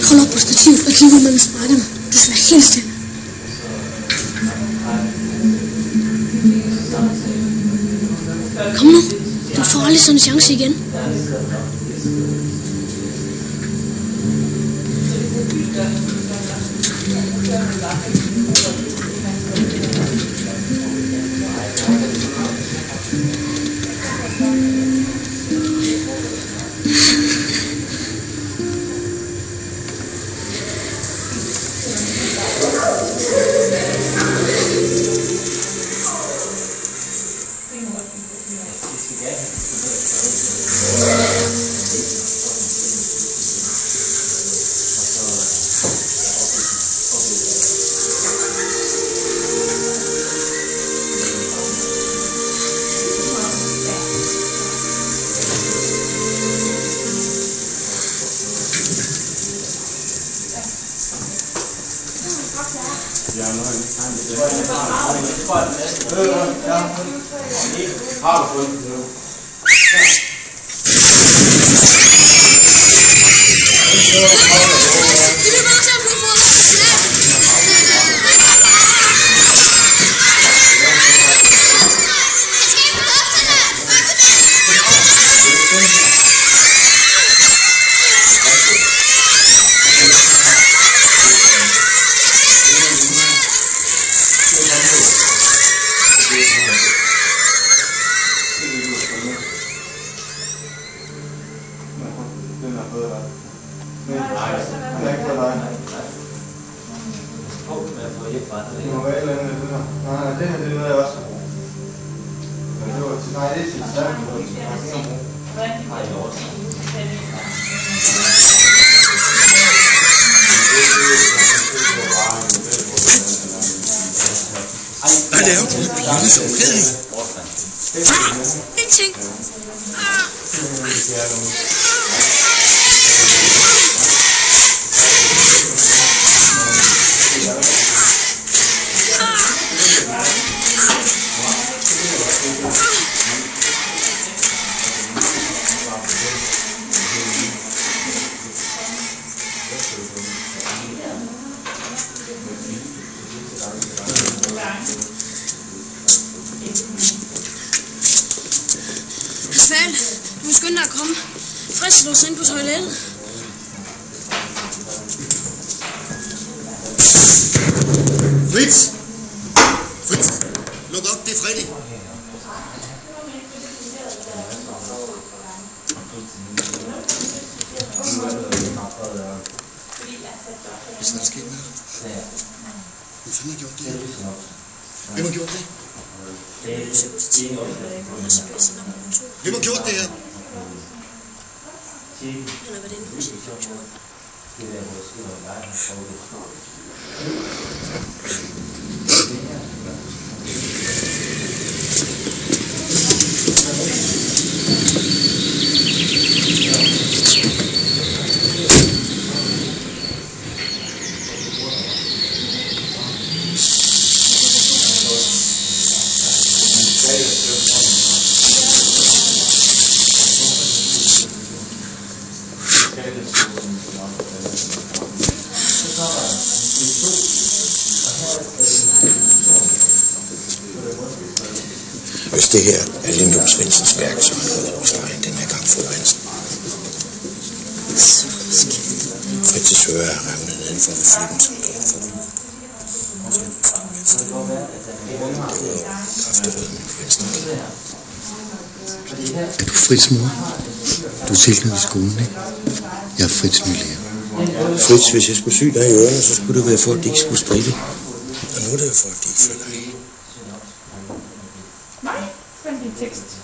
Hold op på stativet og kig ud mellem sprætterne. Du skal være helt stille. Kom nu. Du får aldrig sådan en chance igen. Hvad laver du med bilerne så okay? Ingenting. Fald, du må skynde dig at komme. Fritz lå ind på toilettet. Fritz! Fritz! Luk op, det er Freddy. Hvad er der sket med dig? Hvem fanden har gjort det? Hvem har gjort det? Hvem har gjort det her? Han har været inde på sin kontor. Hvis det her er Lindum Svendsens værk, så har noget over stregen den her gang fået Hansen. Fritzes øre er revnet nedenfor ved flippen som døden for dem. Det var krafterøden på venstre. Er du Fritz, mor? Du er tilknyttet skolen, ikke? Jeg er Fritz, ny lærer. Fritz, hvis jeg skulle sy dig i ørerne, så skulle det være for, at de ikke skulle strikke. Og nu er det jo for, at de ikke følger af. Nej, spænd din tekst.